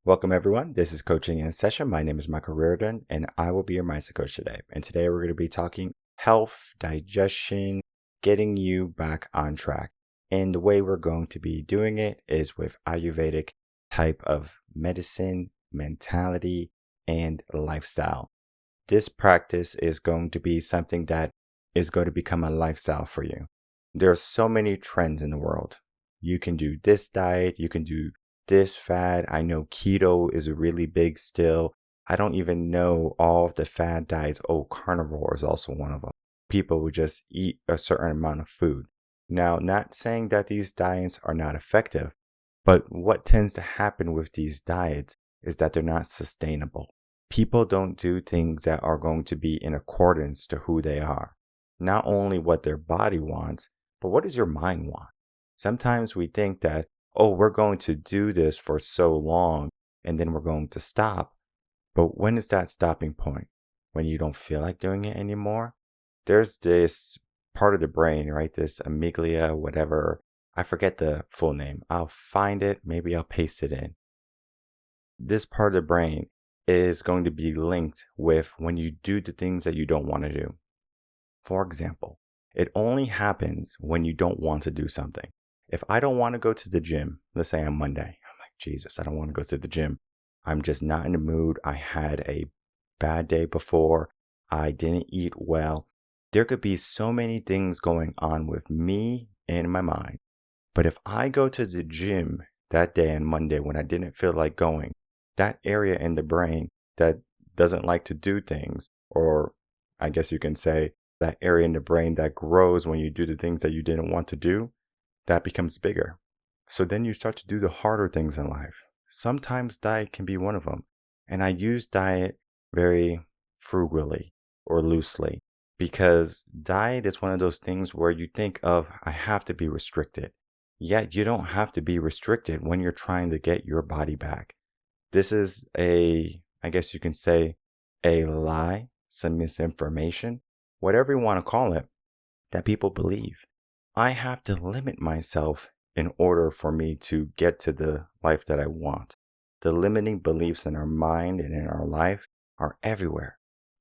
Welcome, everyone. This is Coaching in Session. My name is Michael Rearden, and I will be your mindset coach today. And today we're going to be talking health, digestion, getting you back on track. And the way we're going to be doing it is with Ayurvedic type of medicine, mentality, and lifestyle. This practice is going to be something that is going to become a lifestyle for you. There are so many trends in the world. You can do this diet, you can do this fad. I know keto is really big still. I don't even know all of the fad diets. Oh, carnivore is also one of them. People who just eat a certain amount of food. Now, not saying that these diets are not effective, but what tends to happen with these diets is that they're not sustainable. People don't do things that are going to be in accordance to who they are. Not only what their body wants, but what does your mind want? Sometimes we think that, oh, we're going to do this for so long and then we're going to stop. But when is that stopping point? When you don't feel like doing it anymore? There's this part of the brain, right? This amygdala, whatever. I forget the full name. I'll find it. Maybe I'll paste it in. This part of the brain is going to be linked with when you do the things that you don't want to do. For example, it only happens when you don't want to do something. If I don't want to go to the gym, let's say on Monday, I'm like, Jesus, I don't want to go to the gym. I'm just not in the mood. I had a bad day before. I didn't eat well. There could be so many things going on with me and my mind. But if I go to the gym that day on Monday when I didn't feel like going, that area in the brain that doesn't like to do things, or I guess you can say that area in the brain that grows when you do the things that you didn't want to do, that becomes bigger. So then you start to do the harder things in life. Sometimes diet can be one of them. And I use diet very frugally or loosely because diet is one of those things where you think of, I have to be restricted. Yet you don't have to be restricted when you're trying to get your body back. This is I guess you can say, a lie, some misinformation, whatever you want to call it, that people believe. I have to limit myself in order for me to get to the life that I want. The limiting beliefs in our mind and in our life are everywhere,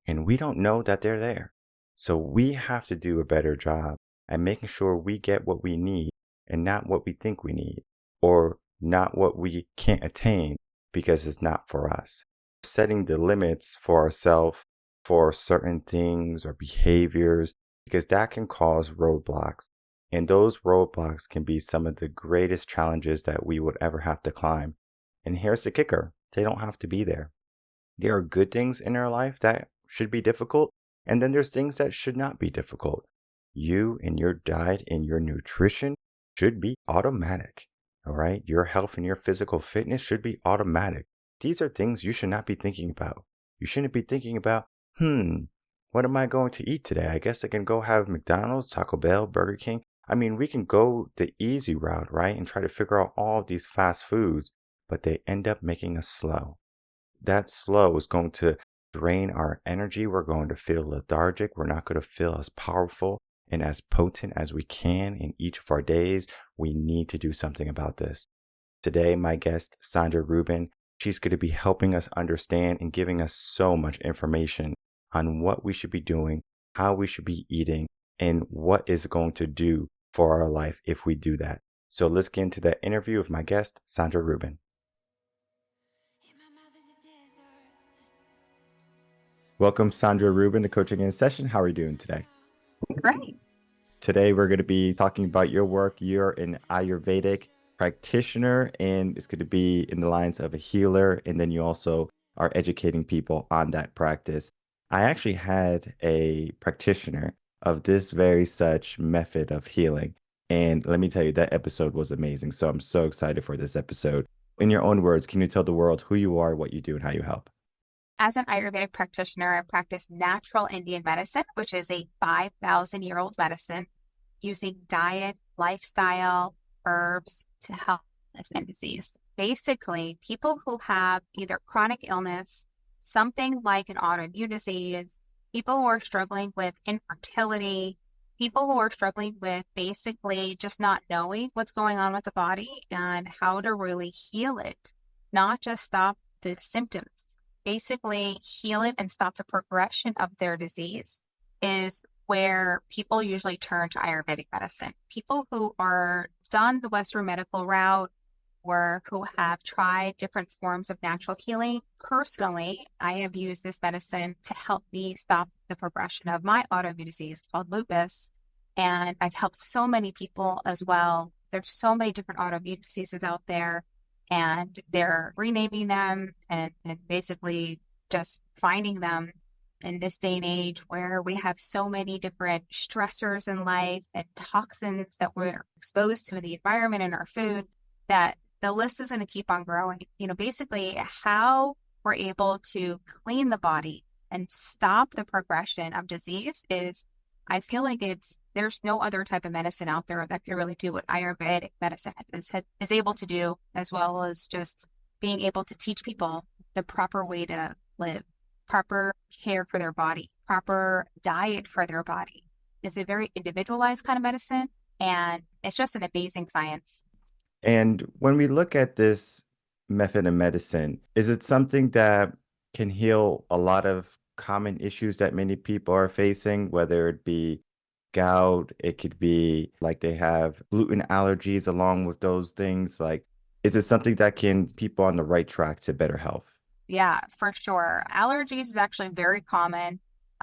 and we don't know that they're there. So we have to do a better job at making sure we get what we need and not what we think we need, or not what we can't attain because it's not for us. Setting the limits for ourselves for certain things or behaviors, because that can cause roadblocks. And those roadblocks can be some of the greatest challenges that we would ever have to climb. And here's the kicker. They don't have to be there. There are good things in our life that should be difficult, and then there's things that should not be difficult. You and your diet and your nutrition should be automatic. All right? Your health and your physical fitness should be automatic. These are things you should not be thinking about. You shouldn't be thinking about, what am I going to eat today? I guess I can go have McDonald's, Taco Bell, Burger King. I mean, we can go the easy route, right? And try to figure out all of these fast foods, but they end up making us slow. That slow is going to drain our energy. We're going to feel lethargic. We're not going to feel as powerful and as potent as we can in each of our days. We need to do something about this. Today, my guest, Sondra Rubin, she's going to be helping us understand and giving us so much information on what we should be doing, how we should be eating, and what is going to do for our life if we do that. So let's get into that interview with my guest, Sondra Rubin. Welcome, Sondra Rubin, to Coaching in Session. How are you doing today? Great. Today, we're going to be talking about your work. You're an Ayurvedic practitioner, and it's going to be in the lines of a healer, and then you also are educating people on that practice. I actually had a practitioner of this very such method of healing. And let me tell you, that episode was amazing. So I'm so excited for this episode. In your own words, can you tell the world who you are, what you do, and how you help? As an Ayurvedic practitioner, I practice natural Indian medicine, which is a 5,000-year-old medicine using diet, lifestyle, herbs to help and disease. Basically, people who have either chronic illness, something like an autoimmune disease, people who are struggling with infertility, people who are struggling with basically just not knowing what's going on with the body and how to really heal it not just stop the symptoms, basically heal it and stop the progression of their disease, is where people usually turn to Ayurvedic medicine. People who are done the Western medical route or who have tried different forms of natural healing. Personally, I have used this medicine to help me stop the progression of my autoimmune disease called lupus. And I've helped so many people as well. There's so many different autoimmune diseases out there, and they're renaming them and basically just finding them in this day and age where we have so many different stressors in life and toxins that we're exposed to in the environment and our food, that the list is going to keep on growing. Basically how we're able to clean the body and stop the progression of disease is, I feel like there's no other type of medicine out there that can really do what Ayurvedic medicine is able to do, as well as just being able to teach people the proper way to live, proper care for their body, proper diet for their body. It's a very individualized kind of medicine, and it's just an amazing science. And when we look at this method of medicine, is it something that can heal a lot of common issues that many people are facing, whether it be gout, it could be like they have gluten allergies along with those things? Like, is it something that can keep on the right track to better health? Yeah, for sure. Allergies is actually very common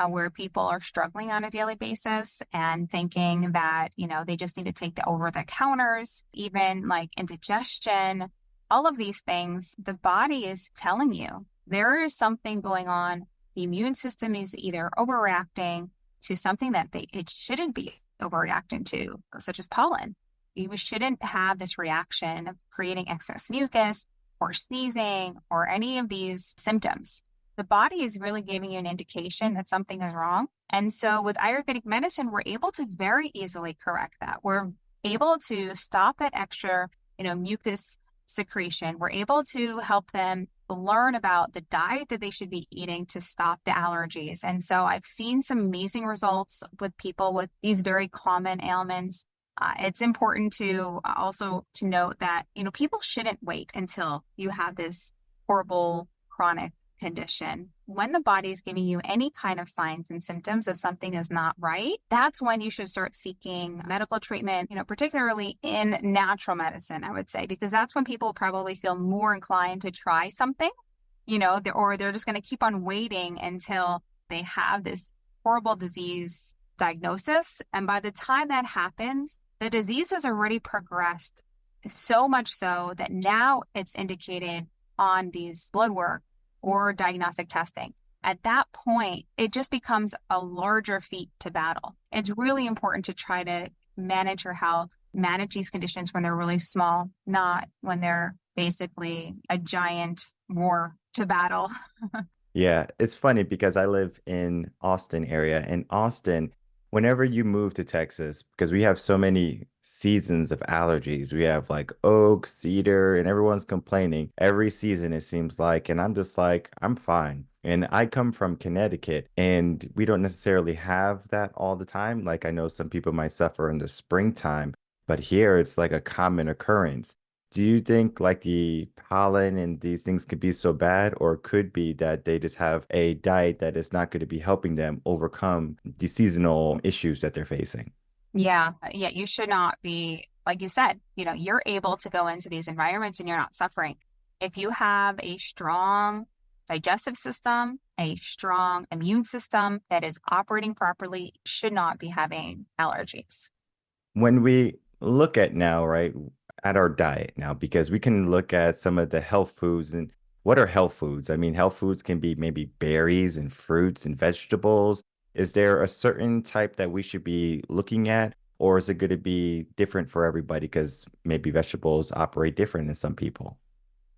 where people are struggling on a daily basis and thinking that, they just need to take the over-the-counters, even like indigestion, all of these things. The body is telling you there is something going on. The immune system is either overreacting to something that it shouldn't be overreacting to, such as pollen. You shouldn't have this reaction of creating excess mucus or sneezing or any of these symptoms. The body is really giving you an indication that something is wrong. And so with Ayurvedic medicine, we're able to very easily correct that. We're able to stop that extra, mucus secretion. We're able to help them learn about the diet that they should be eating to stop the allergies. And so I've seen some amazing results with people with these very common ailments. It's important to also to note that, people shouldn't wait until you have this horrible chronic condition. When the body is giving you any kind of signs and symptoms that something is not right, that's when you should start seeking medical treatment, particularly in natural medicine, I would say, because that's when people probably feel more inclined to try something, or they're just going to keep on waiting until they have this horrible disease diagnosis. And by the time that happens, the disease has already progressed so much so that now it's indicated on these blood work or diagnostic testing. At that point, it just becomes a larger feat to battle. It's really important to try to manage your health, manage these conditions when they're really small, not when they're basically a giant war to battle. Yeah, it's funny because I live in Austin area. In Austin, whenever you move to Texas, because we have so many seasons of allergies, we have like oak, cedar, and everyone's complaining every season, it seems like. And I'm just like, I'm fine. And I come from Connecticut, and we don't necessarily have that all the time. Like, I know some people might suffer in the springtime, but here it's like a common occurrence. Do you think like the pollen and these things could be so bad, or could be that they just have a diet that is not going to be helping them overcome the seasonal issues that they're facing? Yeah, you should not be, like you said, you're able to go into these environments and you're not suffering. If you have a strong digestive system, a strong immune system that is operating properly, you should not be having allergies. When we look at now, right, at our diet now, because we can look at some of the health foods. And what are health foods? I mean, health foods can be maybe berries and fruits and vegetables. Is there a certain type that we should be looking at, or is it going to be different for everybody because maybe vegetables operate different in some people?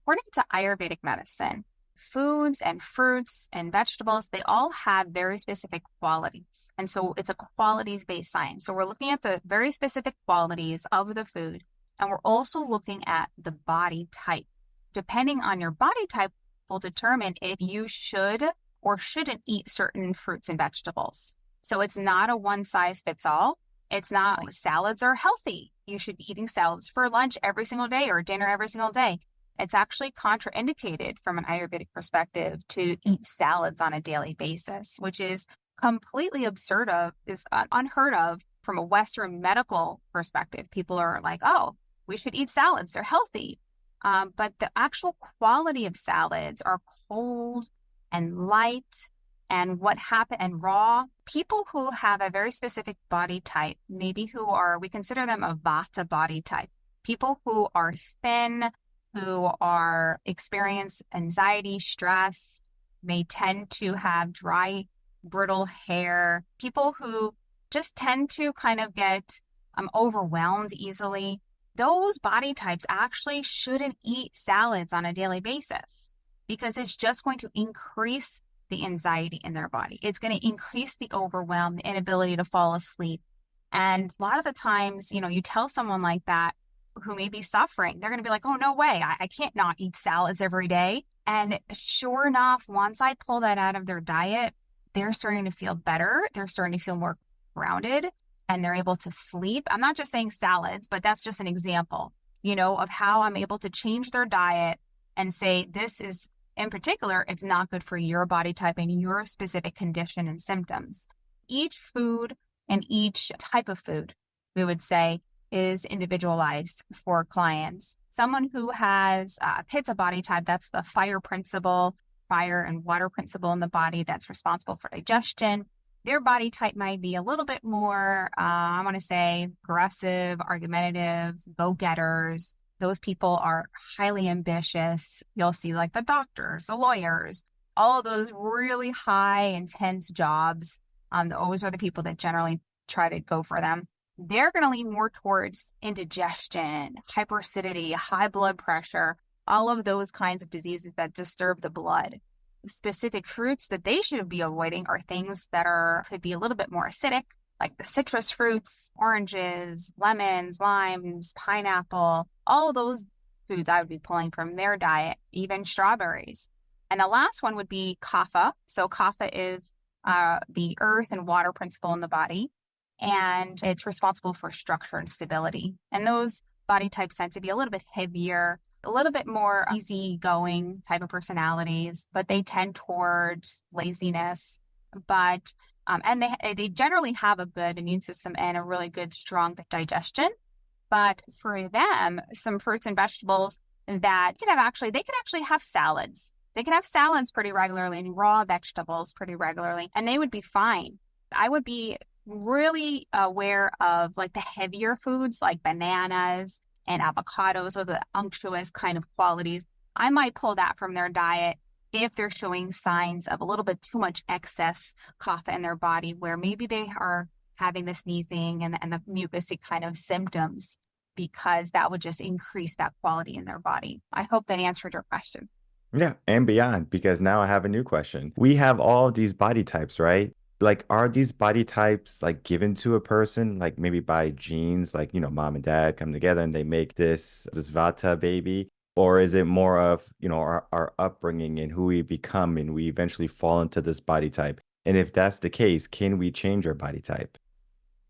According to Ayurvedic medicine, foods and fruits and vegetables, they all have very specific qualities. And so it's a qualities-based science. So we're looking at the very specific qualities of the food, and we're also looking at the body type. Depending on your body type will determine if you should or shouldn't eat certain fruits and vegetables. So it's not a one size fits all. It's not like salads are healthy. You should be eating salads for lunch every single day or dinner every single day. It's actually contraindicated from an Ayurvedic perspective to eat salads on a daily basis, which is completely unheard of from a Western medical perspective. People are like, oh, we should eat salads. They're healthy. But the actual quality of salads are cold and light and raw. People who have a very specific body type, maybe we consider them a Vata body type. People who are thin, who experience anxiety, stress, may tend to have dry, brittle hair. People who just tend to kind of get overwhelmed easily. Those body types actually shouldn't eat salads on a daily basis because it's just going to increase the anxiety in their body. It's going to increase the overwhelm, the inability to fall asleep. And a lot of the times, you tell someone like that who may be suffering, they're going to be like, oh, no way. I can't not eat salads every day. And sure enough, once I pull that out of their diet, they're starting to feel better. They're starting to feel more grounded and they're able to sleep. I'm not just saying salads, but that's just an example, of how I'm able to change their diet and say, this is, in particular, it's not good for your body type and your specific condition and symptoms. Each food and each type of food, we would say, is individualized for clients. Someone who has Pitta body type, that's the fire and water principle in the body that's responsible for digestion. Their body type might be a little bit more, I want to say, aggressive, argumentative, go-getters. Those people are highly ambitious. You'll see like the doctors, the lawyers, all of those really high, intense jobs. Those are the people that generally try to go for them. They're going to lean more towards indigestion, hyperacidity, high blood pressure, all of those kinds of diseases that disturb the blood. Specific fruits that they should be avoiding are things that could be a little bit more acidic, like the citrus fruits, oranges, lemons, limes, pineapple. All of those foods I would be pulling from their diet, even strawberries. And the last one would be kapha. So kapha is the earth and water principle in the body, and it's responsible for structure and stability. And those body types tend to be a little bit heavier, a little bit more easygoing type of personalities, but they tend towards laziness. And they generally have a good immune system and a really good, strong digestion. But for them, some fruits and vegetables that they can actually have salads. They can have salads pretty regularly and raw vegetables pretty regularly, and they would be fine. I would be really aware of like the heavier foods like bananas and avocados or the unctuous kind of qualities. I might pull that from their diet if they're showing signs of a little bit too much excess kapha in their body, where maybe they are having the sneezing and the mucousy kind of symptoms, because that would just increase that quality in their body. I hope that answered your question. Yeah, and beyond, because now I have a new question. We have all these body types, right? Like, are these body types like given to a person, like maybe by genes, like, mom and dad come together and they make this Vata baby? Or is it more of, our upbringing and who we become and we eventually fall into this body type? And if that's the case, can we change our body type?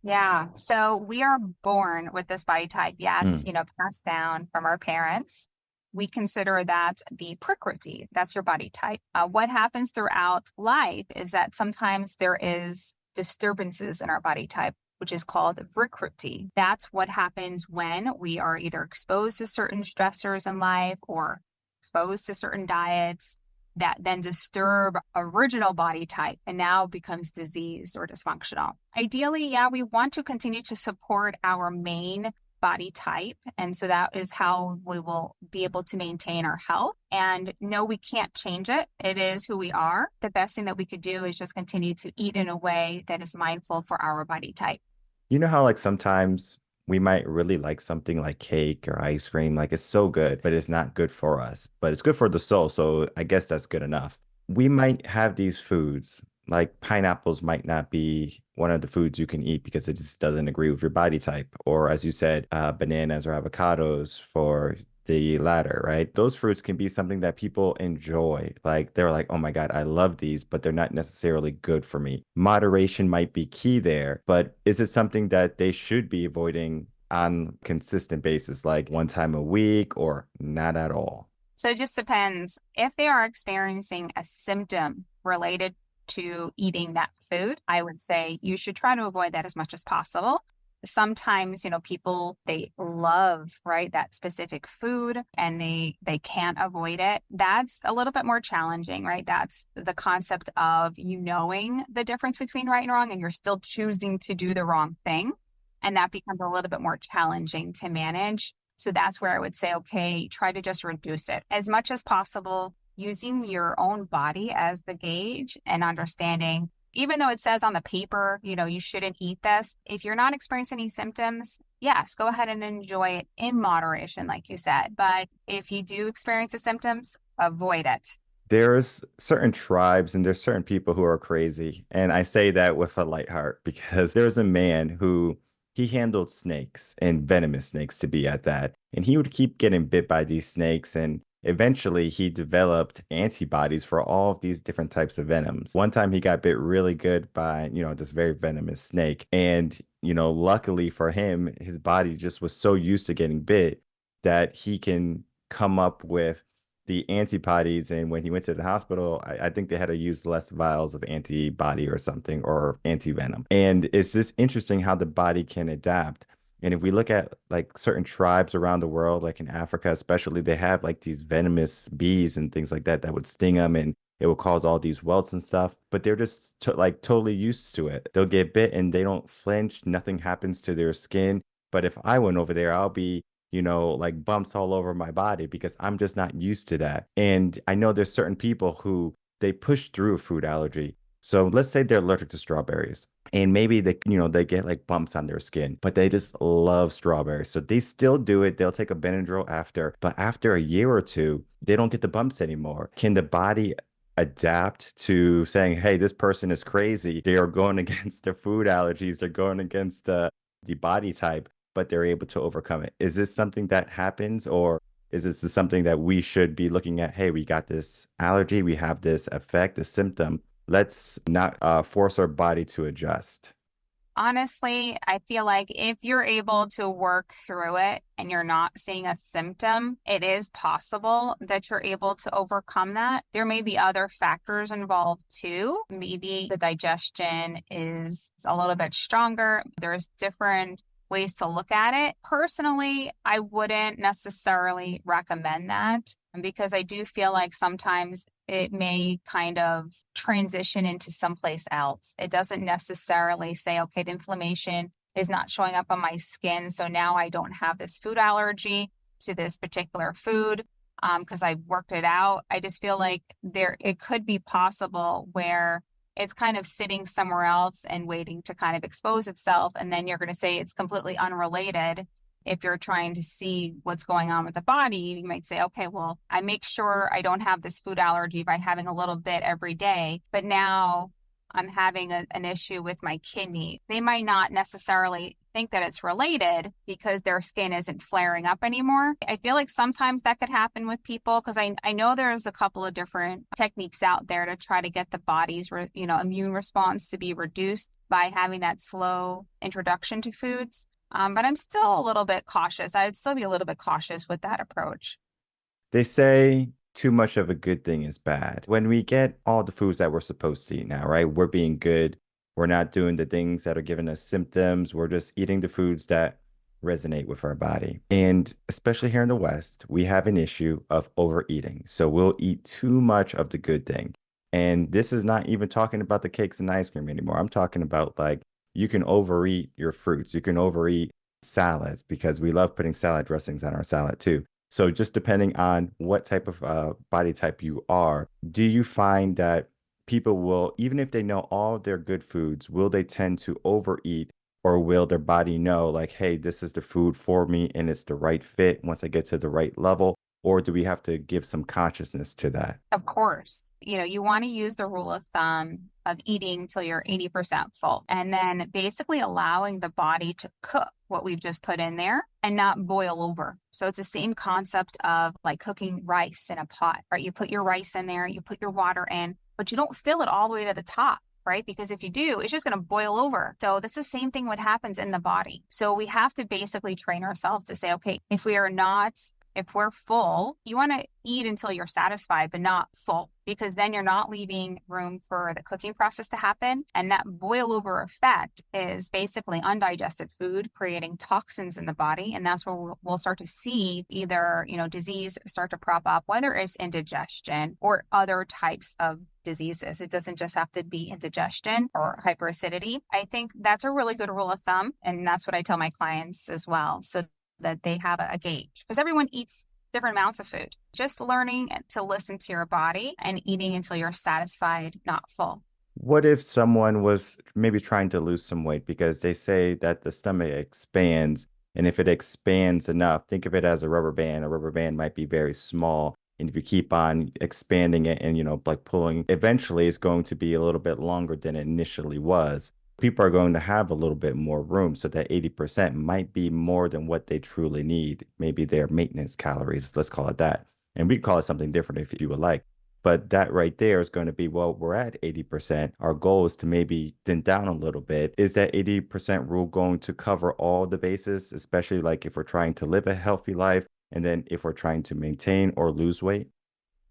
Yeah. So we are born with this body type. Yes, passed down from our parents. We consider that the Prakriti, that's your body type. What happens throughout life is that sometimes there is disturbances in our body type, which is called Vikruti. That's what happens when we are either exposed to certain stressors in life or exposed to certain diets that then disturb original body type and now becomes diseased or dysfunctional. Ideally, we want to continue to support our main body type. And so that is how we will be able to maintain our health. And no, we can't change it. It is who we are. The best thing that we could do is just continue to eat in a way that is mindful for our body type. You know how like sometimes we might really like something like cake or ice cream, like it's so good, but it's not good for us, but it's good for the soul. So I guess that's good enough. We might have these foods, like pineapples might not be one of the foods you can eat because it just doesn't agree with your body type. Or as you said, bananas or avocados for the latter, right? Those fruits can be something that people enjoy. Like they're like, oh my God, I love these, but they're not necessarily good for me. Moderation might be key there, but is it something that they should be avoiding on a consistent basis, like one time a week or not at all? So it just depends. If they are experiencing a symptom related to eating that food, I would say you should try to avoid that as much as possible. Sometimes, people, they love, right, that specific food and they can't avoid it. That's a little bit more challenging, right? That's the concept of you knowing the difference between right and wrong, and you're still choosing to do the wrong thing. And that becomes a little bit more challenging to manage. So that's where I would say, okay, try to just reduce it as much as possible, using your own body as the gauge and understanding, even though it says on the paper, you shouldn't eat this. If you're not experiencing any symptoms, yes, go ahead and enjoy it in moderation, like you said. But if you do experience the symptoms, avoid it. There's certain tribes and there's certain people who are crazy. And I say that with a light heart because there's a man who he handled snakes and venomous snakes to be at that. And he would keep getting bit by these snakes. And eventually he developed antibodies for all of these different types of venoms. One time he got bit really good by, this very venomous snake. And, luckily for him, his body just was so used to getting bit that he can come up with the antibodies. And when he went to the hospital, I think they had to use less vials of antibody or something, or antivenom. And it's just interesting how the body can adapt. And if we look at like certain tribes around the world, like in Africa especially, they have like these venomous bees and things like that that would sting them, and it will cause all these welts and stuff. But they're just like totally used to it. They'll get bit and they don't flinch. Nothing happens to their skin. But if I went over there, I'll be like bumps all over my body because I'm just not used to that. And I know there's certain people who they push through a food allergy. So let's say they're allergic to strawberries and maybe they get like bumps on their skin, but they just love strawberries. So they still do it. They'll take a Benadryl after, but after a year or two, they don't get the bumps anymore. Can the body adapt to saying, hey, this person is crazy? They are going against their food allergies. They're going against the body type, but they're able to overcome it. Is this something that happens, or is this something that we should be looking at? Hey, we got this allergy, we have this effect, this symptom. Let's not force our body to adjust. Honestly, I feel like if you're able to work through it and you're not seeing a symptom, it is possible that you're able to overcome that. There may be other factors involved too. Maybe the digestion is a little bit stronger. There's different ways to look at it. Personally, I wouldn't necessarily recommend that because I do feel like sometimes it may kind of transition into someplace else. It doesn't necessarily say, okay, the inflammation is not showing up on my skin, so now I don't have this food allergy to this particular food because I've worked it out. I just feel like it could be possible where it's kind of sitting somewhere else and waiting to kind of expose itself. And then you're going to say it's completely unrelated. If you're trying to see what's going on with the body, you might say, okay, well, I make sure I don't have this food allergy by having a little bit every day, but now I'm having an issue with my kidney. They might not necessarily think that it's related because their skin isn't flaring up anymore. I feel like sometimes that could happen with people because I know there's a couple of different techniques out there to try to get the body's immune response to be reduced by having that slow introduction to foods. But I'm still a little bit cautious. I would still be a little bit cautious with that approach. They say too much of a good thing is bad. When we get all the foods that we're supposed to eat now, right? We're being good. We're not doing the things that are giving us symptoms. We're just eating the foods that resonate with our body. And especially here in the West, we have an issue of overeating. So we'll eat too much of the good thing. And this is not even talking about the cakes and ice cream anymore. I'm talking about like you can overeat your fruits. You can overeat salads because we love putting salad dressings on our salad too. So just depending on what type of body type you are, do you find that people will, even if they know all their good foods, will they tend to overeat, or will their body know like, hey, this is the food for me and it's the right fit once I get to the right level? Or do we have to give some consciousness to that? Of course, you want to use the rule of thumb of eating till you're 80% full and then basically allowing the body to cook what we've just put in there and not boil over. So it's the same concept of like cooking rice in a pot, right? You put your rice in there, you put your water in, but you don't fill it all the way to the top, right? Because if you do, it's just going to boil over. So that's the same thing what happens in the body. So we have to basically train ourselves to say, okay, if we are not if we're full, you want to eat until you're satisfied, but not full, because then you're not leaving room for the cooking process to happen. And that boil over effect is basically undigested food creating toxins in the body. And that's where we'll start to see either, disease start to prop up, whether it's indigestion or other types of diseases. It doesn't just have to be indigestion or hyperacidity. I think that's a really good rule of thumb. And that's what I tell my clients as well, so that they have a gauge, because everyone eats different amounts of food. Just learning to listen to your body and eating until you're satisfied, not full. What if someone was maybe trying to lose some weight, because they say that the stomach expands, and if it expands enough, think of it as a rubber band. A rubber band might be very small, and if you keep on expanding it and, like pulling, eventually it's going to be a little bit longer than it initially was. People are going to have a little bit more room, so that 80% might be more than what they truly need. Maybe their maintenance calories, let's call it that. And we call it something different if you would like. But that right there is going to be, well, we're at 80%. Our goal is to maybe thin down a little bit. Is that 80% rule going to cover all the bases, especially like if we're trying to live a healthy life, and then if we're trying to maintain or lose weight?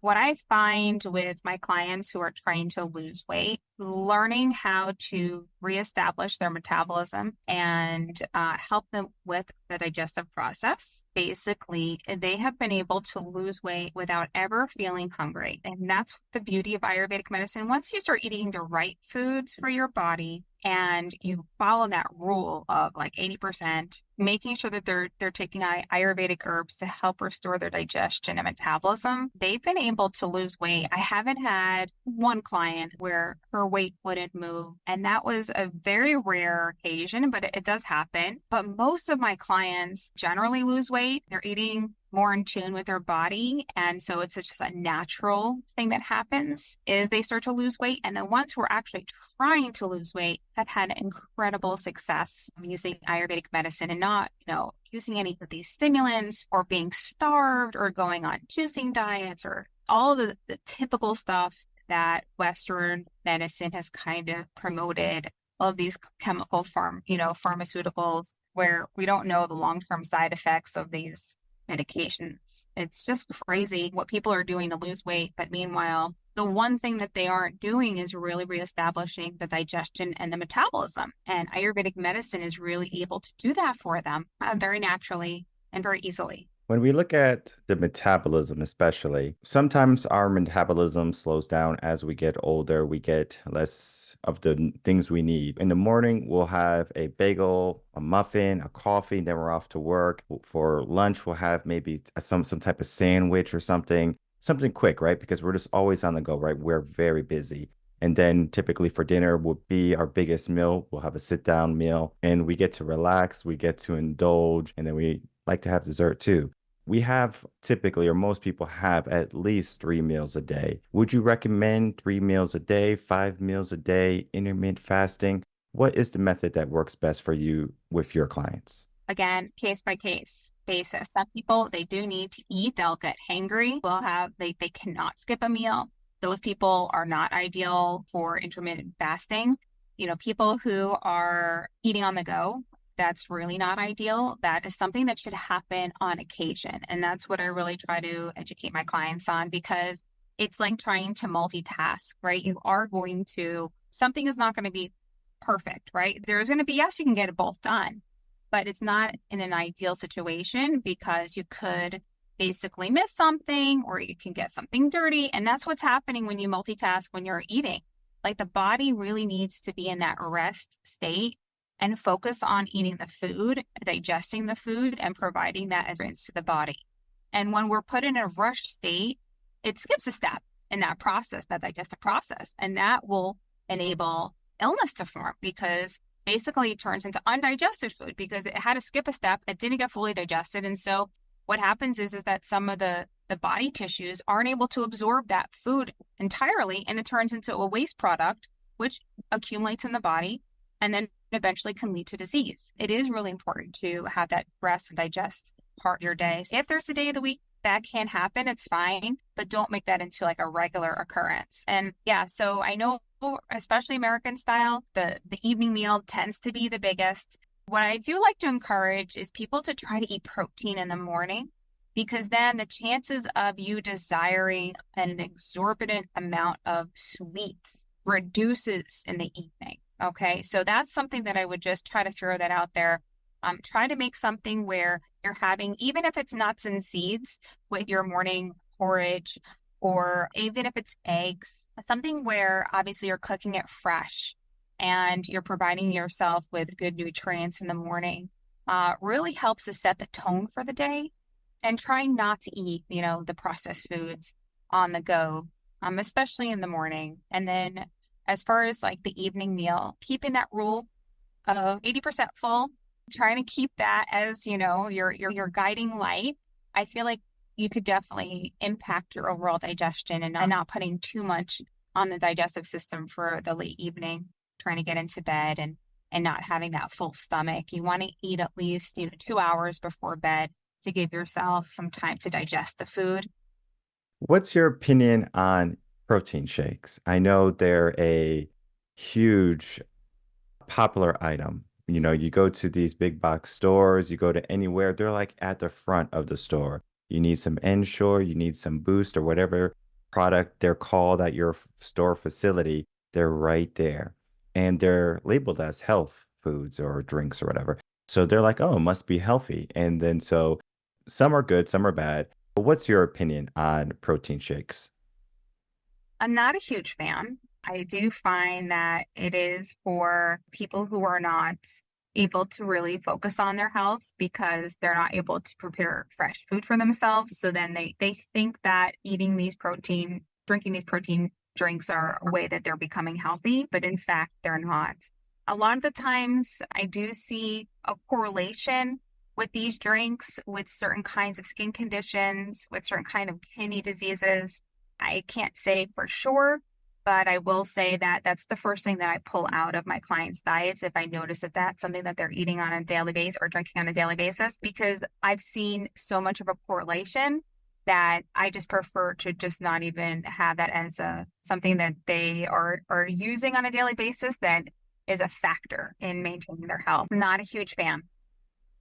What I find with my clients who are trying to lose weight, learning how to reestablish their metabolism and help them with the digestive process. Basically, they have been able to lose weight without ever feeling hungry. And that's the beauty of Ayurvedic medicine. Once you start eating the right foods for your body, and you follow that rule of like 80%, making sure that they're taking Ayurvedic herbs to help restore their digestion and metabolism, they've been able to lose weight. I haven't had one client where her weight wouldn't move, and that was a very rare occasion, but it does happen. But most of my clients generally lose weight. They're eating more in tune with their body. And so it's just a natural thing that happens is they start to lose weight. And then once we're actually trying to lose weight, I've had incredible success using Ayurvedic medicine and not, using any of these stimulants or being starved or going on juicing diets or all the typical stuff that Western medicine has kind of promoted. All of these chemical pharmaceuticals where we don't know the long-term side effects of these medications. It's just crazy what people are doing to lose weight. But meanwhile, the one thing that they aren't doing is really reestablishing the digestion and the metabolism. And Ayurvedic medicine is really able to do that for them very naturally and very easily. When we look at the metabolism, especially, sometimes our metabolism slows down as we get older. We get less of the things we need. In the morning, we'll have a bagel, a muffin, a coffee, and then we're off to work. For lunch, we'll have maybe some type of sandwich or something quick, right? Because we're just always on the go, right? We're very busy. And then typically for dinner will be our biggest meal. We'll have a sit down meal and we get to relax, we get to indulge, and then we like to have dessert too. We have typically, or most people have at least 3 meals a day. Would you recommend 3 meals a day, 5 meals a day, intermittent fasting? What is the method that works best for you with your clients? Again, case by case basis. Some people, they do need to eat. They'll get hangry. They cannot skip a meal. Those people are not ideal for intermittent fasting. People who are eating on the go, that's really not ideal. That is something that should happen on occasion. And that's what I really try to educate my clients on, because it's like trying to multitask, right? Something is not going to be perfect, right? There's going to be, yes, you can get it both done, but it's not in an ideal situation because you could basically miss something or you can get something dirty. And that's what's happening when you multitask when you're eating. Like the body really needs to be in that rest state and focus on eating the food, digesting the food, and providing that nutrients to the body. And when we're put in a rushed state, it skips a step in that process, that digestive process. And that will enable illness to form because basically it turns into undigested food because it had to skip a step. It didn't get fully digested. And so what happens is that some of the body tissues aren't able to absorb that food entirely. And it turns into a waste product, which accumulates in the body and then eventually can lead to disease. It is really important to have that rest and digest part of your day. So if there's a day of the week that can happen, it's fine, but don't make that into like a regular occurrence. And yeah, so I know, especially American style, the evening meal tends to be the biggest. What I do like to encourage is people to try to eat protein in the morning because then the chances of you desiring an exorbitant amount of sweets reduces in the evening. Okay, so that's something that I would just try to throw that out there. Try to make something where you're having, even if it's nuts and seeds with your morning porridge, or even if it's eggs, something where obviously you're cooking it fresh and you're providing yourself with good nutrients in the morning, really helps to set the tone for the day. And trying not to eat, the processed foods on the go, especially in the morning. And then as far as like the evening meal, keeping that rule of 80% full, trying to keep that as, your guiding light. I feel like you could definitely impact your overall digestion and not putting too much on the digestive system for the late evening, trying to get into bed and not having that full stomach. You want to eat at least, 2 hours before bed to give yourself some time to digest the food. What's your opinion on protein shakes? I know they're a huge popular item. You go to these big box stores, you go to anywhere, they're like at the front of the store. You need some Ensure, you need some Boost or whatever product they're called at your store facility, they're right there. And they're labeled as health foods or drinks or whatever. So they're like, oh, it must be healthy. And then so some are good, some are bad. But what's your opinion on protein shakes? I'm not a huge fan. I do find that it is for people who are not able to really focus on their health because they're not able to prepare fresh food for themselves. So then they think that drinking these protein drinks are a way that they're becoming healthy, but in fact, they're not. A lot of the times I do see a correlation with these drinks, with certain kinds of skin conditions, with certain kind of kidney diseases. I can't say for sure, but I will say that that's the first thing that I pull out of my clients' diets if I notice that that's something that they're eating on a daily basis or drinking on a daily basis, because I've seen so much of a correlation that I just prefer to just not even have that as something that they are using on a daily basis that is a factor in maintaining their health. Not a huge fan.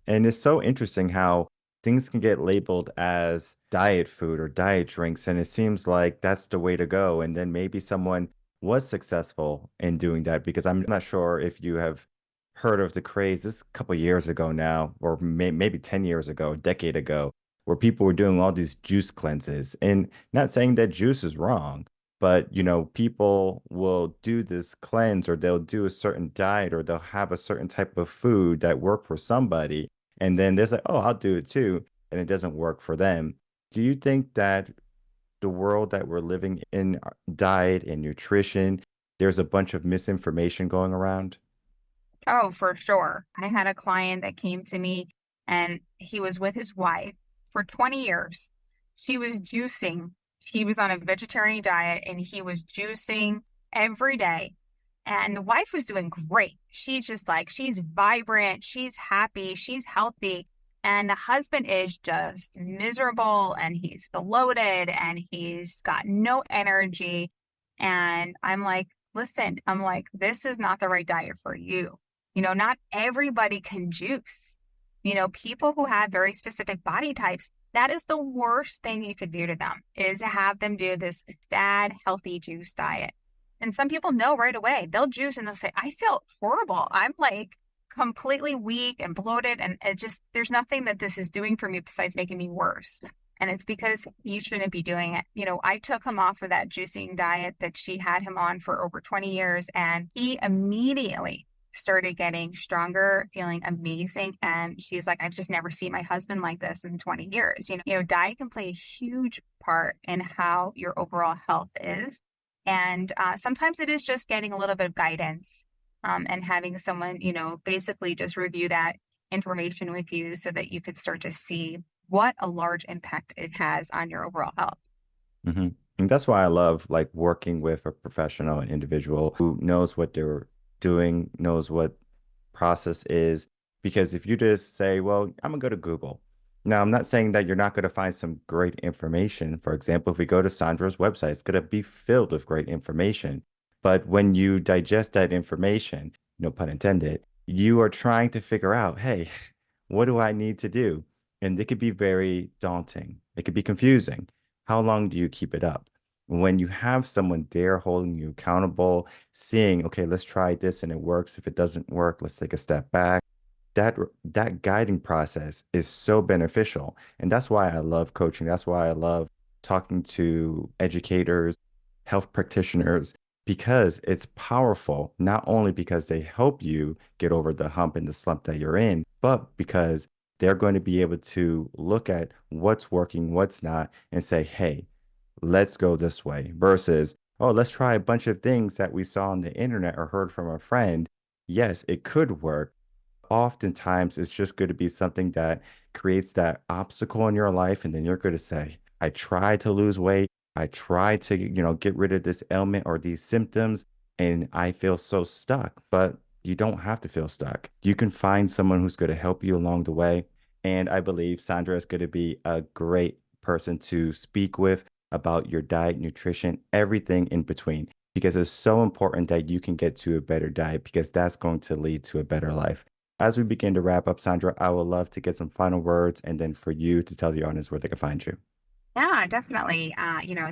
And it's so interesting how things can get labeled as diet food or diet drinks, and it seems like that's the way to go. And then maybe someone was successful in doing that because I'm not sure if you have heard of the craze this a couple years ago now, or maybe 10 years ago, a decade ago, where people were doing all these juice cleanses. And not saying that juice is wrong, but people will do this cleanse or they'll do a certain diet or they'll have a certain type of food that work for somebody and then there's like, oh, I'll do it too. And it doesn't work for them. Do you think that the world that we're living in, diet and nutrition, there's a bunch of misinformation going around? Oh, for sure. I had a client that came to me and he was with his wife for 20 years. She was juicing. He was on a vegetarian diet and he was juicing every day. And the wife was doing great. She's just like, she's vibrant, she's happy, she's healthy. And the husband is just miserable and he's bloated and he's got no energy. And I'm like, listen, this is not the right diet for you. Not everybody can juice. People who have very specific body types, that is the worst thing you could do to them is to have them do this bad, healthy juice diet. And some people know right away. They'll juice and they'll say, I feel horrible. I'm like completely weak and bloated. And there's nothing that this is doing for me besides making me worse. And it's because you shouldn't be doing it. I took him off of that juicing diet that she had him on for over 20 years. And he immediately started getting stronger, feeling amazing. And she's like, I've just never seen my husband like this in 20 years. Diet can play a huge part in how your overall health is. And sometimes it is just getting a little bit of guidance and having someone, basically just review that information with you so that you could start to see what a large impact it has on your overall health. Hmm. And that's why I love like working with a professional, an individual who knows what they're doing, knows what process is. Because if you just say, well, I'm gonna go to Google. Now, I'm not saying that you're not going to find some great information. For example, if we go to Sondra's website, it's going to be filled with great information. But when you digest that information, no pun intended, you are trying to figure out, hey, what do I need to do? And it could be very daunting. It could be confusing. How long do you keep it up? When you have someone there holding you accountable, seeing, okay, let's try this and it works. If it doesn't work, let's take a step back. That guiding process is so beneficial. And that's why I love coaching. That's why I love talking to educators, health practitioners, because it's powerful, not only because they help you get over the hump and the slump that you're in, but because they're going to be able to look at what's working, what's not, and say, hey, let's go this way versus, oh, let's try a bunch of things that we saw on the internet or heard from a friend. Yes, it could work. Oftentimes, it's just going to be something that creates that obstacle in your life. And then you're going to say, I tried to lose weight. I tried to, get rid of this ailment or these symptoms, and I feel so stuck. But you don't have to feel stuck. You can find someone who's going to help you along the way. And I believe Sondra is going to be a great person to speak with about your diet, nutrition, everything in between, because it's so important that you can get to a better diet because that's going to lead to a better life. As we begin to wrap up, Sondra, I would love to get some final words and then for you to tell the audience where they can find you. Yeah, definitely.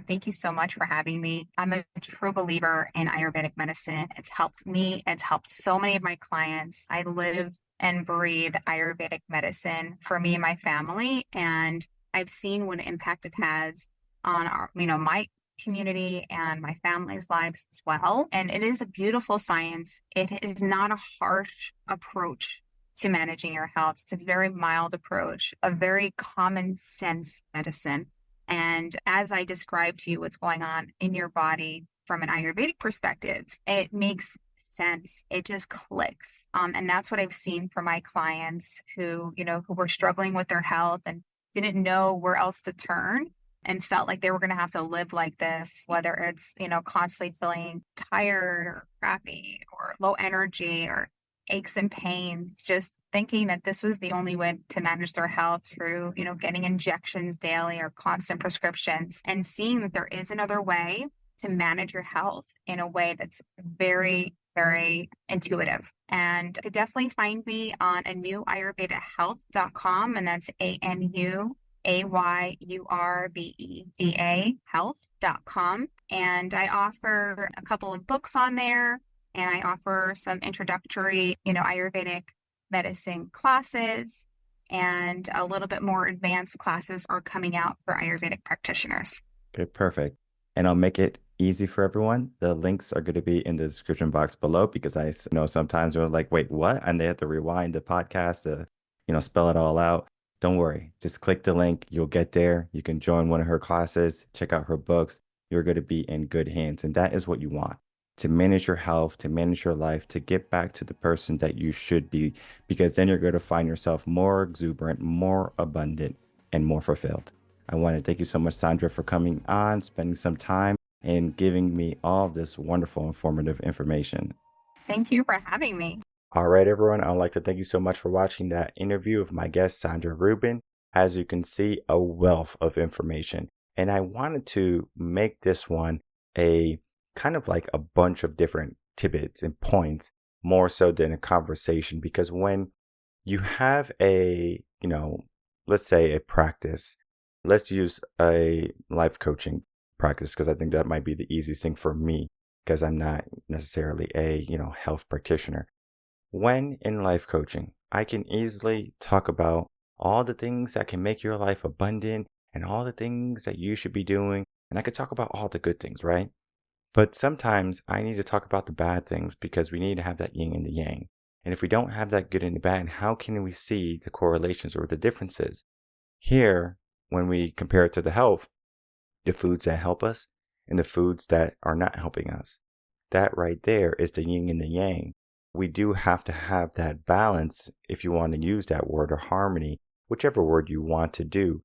Thank you so much for having me. I'm a true believer in Ayurvedic medicine. It's helped me. It's helped so many of my clients. I live and breathe Ayurvedic medicine for me and my family, and I've seen what impact it has on my community and my family's lives as well. And it is a beautiful science. It is not a harsh approach to managing your health. It's a very mild approach, a very common sense medicine. And as I described to you what's going on in your body from an Ayurvedic perspective, it makes sense. It just clicks. And that's what I've seen for my clients who were struggling with their health and didn't know where else to turn and felt like they were going to have to live like this, whether it's, constantly feeling tired or crappy or low energy or aches and pains, just thinking that this was the only way to manage their health through, getting injections daily or constant prescriptions, and seeing that there is another way to manage your health in a way that's very, very intuitive. And you could definitely find me on anuyurvedahealth.com, and that's ANUAYURVEDA health.com. And I offer a couple of books on there, and I offer some introductory, Ayurvedic medicine classes, and a little bit more advanced classes are coming out for Ayurvedic practitioners. Okay, perfect. And I'll make it easy for everyone. The links are going to be in the description box below because I know sometimes we're like, wait, what? And they have to rewind the podcast to, spell it all out. Don't worry. Just click the link. You'll get there. You can join one of her classes, check out her books. You're going to be in good hands. And that is what you want, to manage your health, to manage your life, to get back to the person that you should be, because then you're going to find yourself more exuberant, more abundant, and more fulfilled. I want to thank you so much, Sondra, for coming on, spending some time, and giving me all this wonderful, informative information. Thank you for having me. All right, everyone. I'd like to thank you so much for watching that interview of my guest, Sondra Rubin. As you can see, a wealth of information. And I wanted to make this one a kind of like a bunch of different tidbits and points, more so than a conversation, because when you have let's say a practice, let's use a life coaching practice, because I think that might be the easiest thing for me, because I'm not necessarily a, health practitioner. When in life coaching, I can easily talk about all the things that can make your life abundant and all the things that you should be doing. And I could talk about all the good things, right? But sometimes I need to talk about the bad things because we need to have that yin and the yang. And if we don't have that good and the bad, how can we see the correlations or the differences? Here, when we compare it to the health, the foods that help us and the foods that are not helping us, that right there is the yin and the yang. We do have to have that balance, if you want to use that word, or harmony, whichever word you want to do.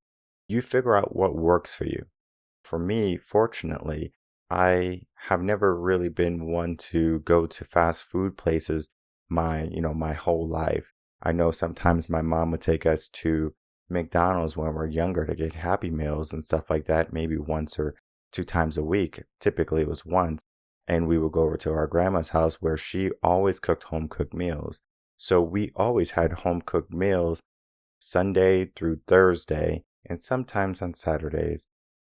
You figure out what works for you. For me, fortunately, I have never really been one to go to fast food places my whole life. I know sometimes my mom would take us to McDonald's when we're younger to get Happy Meals and stuff like that, maybe once or two times a week. Typically it was once. And we would go over to our grandma's house where she always cooked home cooked meals. So we always had home cooked meals Sunday through Thursday, and sometimes on Saturdays.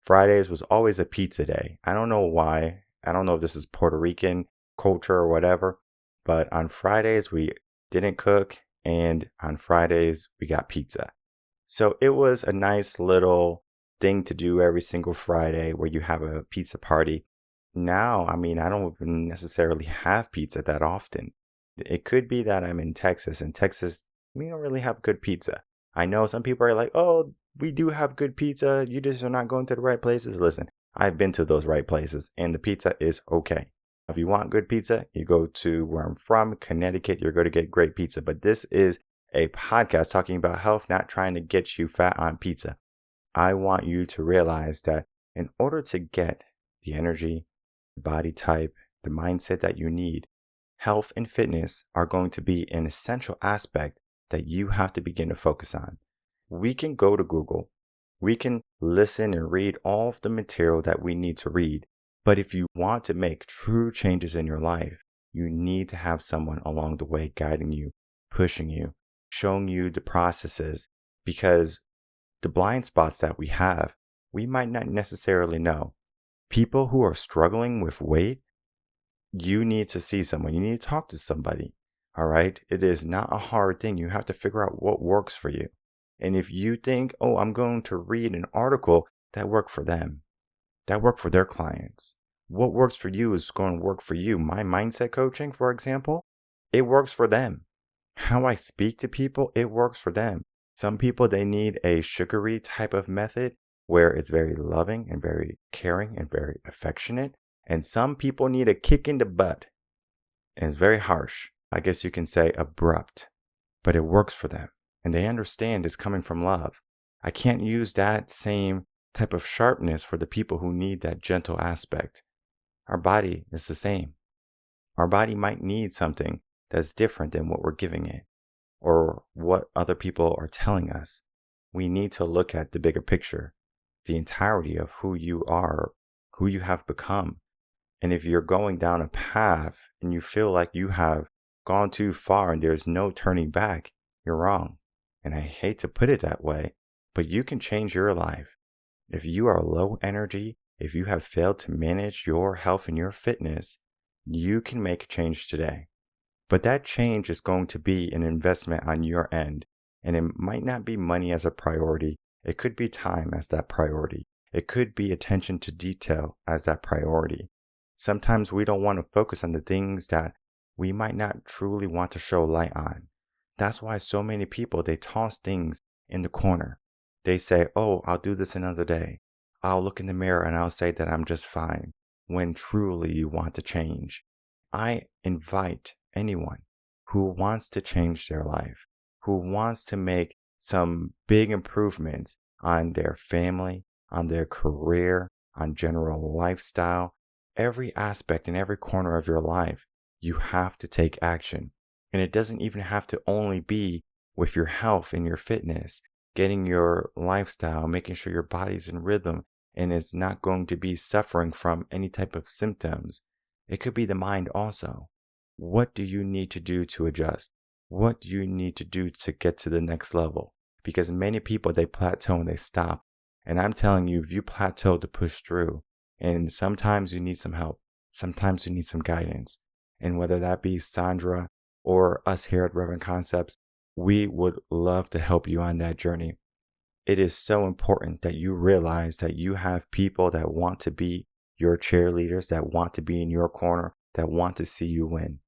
Fridays was always a pizza day. I don't know why. I don't know if this is Puerto Rican culture or whatever, but on Fridays we didn't cook, and on Fridays we got pizza. So it was a nice little thing to do every single Friday where you have a pizza party. Now, I mean, I don't even necessarily have pizza that often. It could be that I'm in Texas. In Texas, we don't really have good pizza. I know some people are like, oh, we do have good pizza. You just are not going to the right places. Listen, I've been to those right places and the pizza is okay. If you want good pizza, you go to where I'm from, Connecticut, you're going to get great pizza. But this is a podcast talking about health, not trying to get you fat on pizza. I want you to realize that in order to get the energy, the body type, the mindset that you need, health and fitness are going to be an essential aspect that you have to begin to focus on. We can go to Google. We can listen and read all of the material that we need to read. But if you want to make true changes in your life, you need to have someone along the way guiding you, pushing you, showing you the processes, because the blind spots that we have, we might not necessarily know. People who are struggling with weight, you need to see someone. You need to talk to somebody. All right. It is not a hard thing. You have to figure out what works for you. And if you think, oh, I'm going to read an article that worked for them, that worked for their clients, what works for you is going to work for you. My mindset coaching, for example, it works for them. How I speak to people, it works for them. Some people, they need a sugary type of method where it's very loving and very caring and very affectionate. And some people need a kick in the butt. And it's very harsh. I guess you can say abrupt. But it works for them. And they understand it's coming from love. I can't use that same type of sharpness for the people who need that gentle aspect. Our body is the same. Our body might need something that's different than what we're giving it or what other people are telling us. We need to look at the bigger picture, the entirety of who you are, who you have become. And if you're going down a path and you feel like you have gone too far and there's no turning back, you're wrong. And I hate to put it that way, but you can change your life. If you are low energy, if you have failed to manage your health and your fitness, you can make a change today. But that change is going to be an investment on your end. And it might not be money as a priority. It could be time as that priority. It could be attention to detail as that priority. Sometimes we don't want to focus on the things that we might not truly want to show light on. That's why so many people, they toss things in the corner. They say, oh, I'll do this another day. I'll look in the mirror and I'll say that I'm just fine, when truly you want to change. I invite anyone who wants to change their life, who wants to make some big improvements on their family, on their career, on general lifestyle, every aspect and every corner of your life, you have to take action. And it doesn't even have to only be with your health and your fitness, getting your lifestyle, making sure your body's in rhythm and is not going to be suffering from any type of symptoms. It could be the mind also. What do you need to do to adjust? What do you need to do to get to the next level? Because many people, they plateau and they stop. And I'm telling you, if you plateau, to push through. And sometimes you need some help. Sometimes you need some guidance. And whether that be Sondra or us here at Reven Concepts, we would love to help you on that journey. It is so important that you realize that you have people that want to be your cheerleaders, that want to be in your corner, that want to see you win.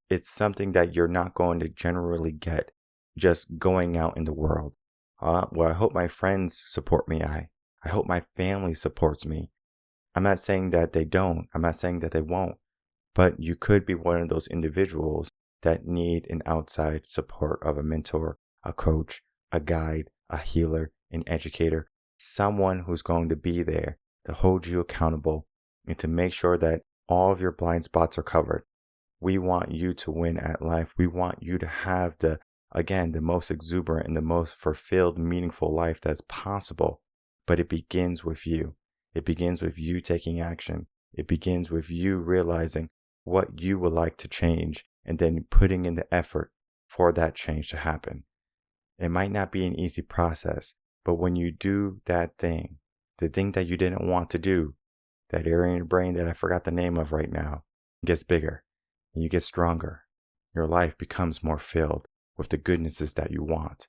It's something that you're not going to generally get just going out in the world. Well, I hope my friends support me. I hope my family supports me. I'm not saying that they don't. I'm not saying that they won't. But you could be one of those individuals that need an outside support of a mentor, a coach, a guide, a healer, an educator, someone who's going to be there to hold you accountable and to make sure that all of your blind spots are covered. We want you to win at life. We want you to have the most exuberant and the most fulfilled, meaningful life that's possible. But it begins with you. It begins with you taking action. It begins with you realizing what you would like to change and then putting in the effort for that change to happen. It might not be an easy process, but when you do that thing, the thing that you didn't want to do, that area in your brain that I forgot the name of right now, gets bigger and you get stronger. Your life becomes more filled with the goodnesses that you want.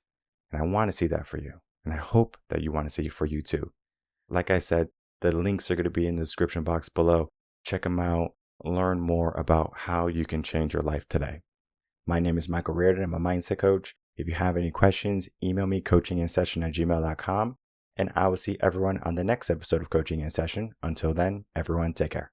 And I want to see that for you. And I hope that you want to see it for you too. Like I said, the links are going to be in the description box below. Check them out. Learn more about how you can change your life today. My name is Michael Rearden. I'm a mindset coach. If you have any questions, email me coachinginsession@gmail.com. And I will see everyone on the next episode of Coaching in Session. Until then, everyone take care.